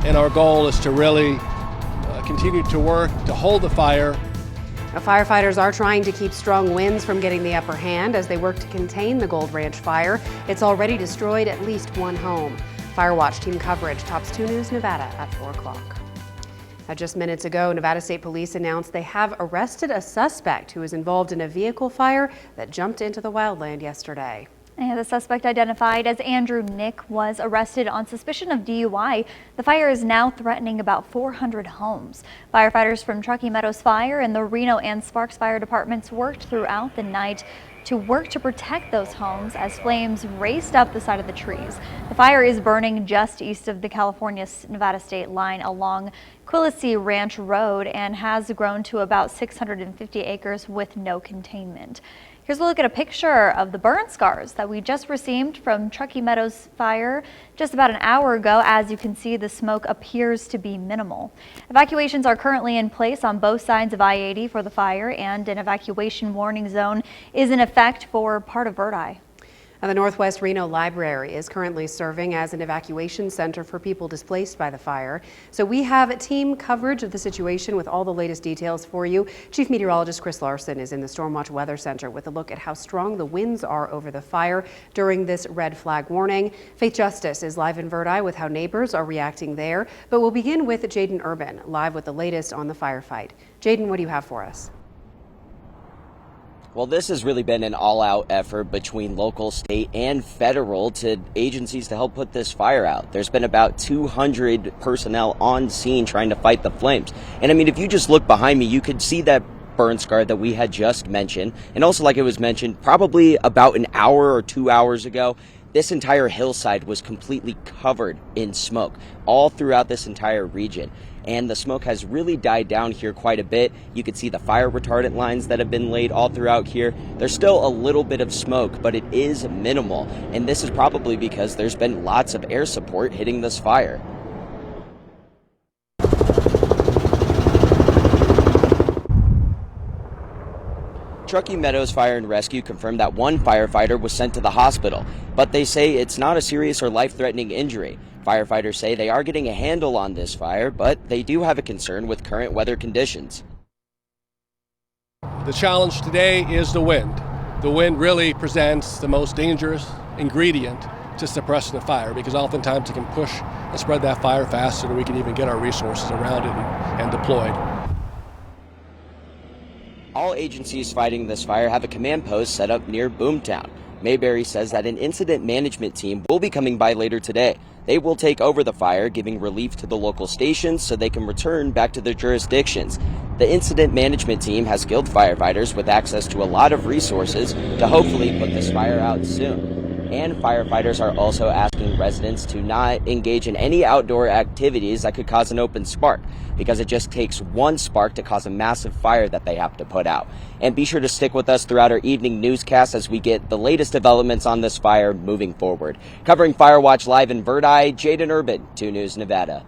and our goal is to really continue to work to hold the fire. Now, firefighters are trying to keep strong winds from getting the upper hand as they work to contain the Gold Ranch fire. It's already destroyed at least one home. Fire Watch team coverage tops 2 News Nevada at 4 o'clock. Now, just minutes ago, Nevada State Police announced they have arrested a suspect who was involved in a vehicle fire that jumped into the wildland yesterday. And the suspect, identified as Andrew Nick, was arrested on suspicion of DUI. The fire is now threatening about 400 homes. Firefighters from Truckee Meadows Fire and the Reno and Sparks Fire Departments worked throughout the night to protect those homes as flames raced up the side of the trees. The fire is burning just east of the California-Nevada state line along Quilisi Ranch Road and has grown to about 650 acres with no containment. Here's a look at a picture of the burn scars that we just received from Truckee Meadows Fire just about an hour ago. As you can see, the smoke appears to be minimal. Evacuations are currently in place on both sides of I-80 for the fire, and an evacuation warning zone is in effect for part of Verdi. Now, the Northwest Reno Library is currently serving as an evacuation center for people displaced by the fire. So we have team coverage of the situation with all the latest details for you. Chief Meteorologist Chris Larson is in the Stormwatch Weather Center with a look at how strong the winds are over the fire during this red flag warning. Faith Justice is live in Verdi with how neighbors are reacting there. But we'll begin with Jaden Urban, live with the latest on the firefight. Jaden, what do you have for us? Well, this has really been an all-out effort between local, state, and federal agencies to help put this fire out. There's been about 200 personnel on scene trying to fight the flames. And I mean, if you just look behind me, you could see that burn scar that we had just mentioned. And also, like it was mentioned, probably about an hour or 2 hours ago, this entire hillside was completely covered in smoke all throughout this entire region. And the smoke has really died down here quite a bit. You can see the fire retardant lines that have been laid all throughout here. There's still a little bit of smoke, but it is minimal. And this is probably because there's been lots of air support hitting this fire. Truckee Meadows Fire and Rescue confirmed that one firefighter was sent to the hospital, but they say it's not a serious or life-threatening injury. Firefighters say they are getting a handle on this fire, but they do have a concern with current weather conditions. The challenge today is the wind. The wind really presents the most dangerous ingredient to suppressing the fire, because oftentimes it can push and spread that fire faster than we can even get our resources around it and deployed. All agencies fighting this fire have a command post set up near Boomtown. Mayberry says that an incident management team will be coming by later today. They will take over the fire, giving relief to the local stations so they can return back to their jurisdictions. The incident management team has skilled firefighters with access to a lot of resources to hopefully put this fire out soon. And firefighters are also asking residents to not engage in any outdoor activities that could cause an open spark, because it just takes one spark to cause a massive fire that they have to put out. And be sure to stick with us throughout our evening newscast as we get the latest developments on this fire moving forward. Covering Fire Watch live in Verdi, Jaden Urban, 2 News Nevada.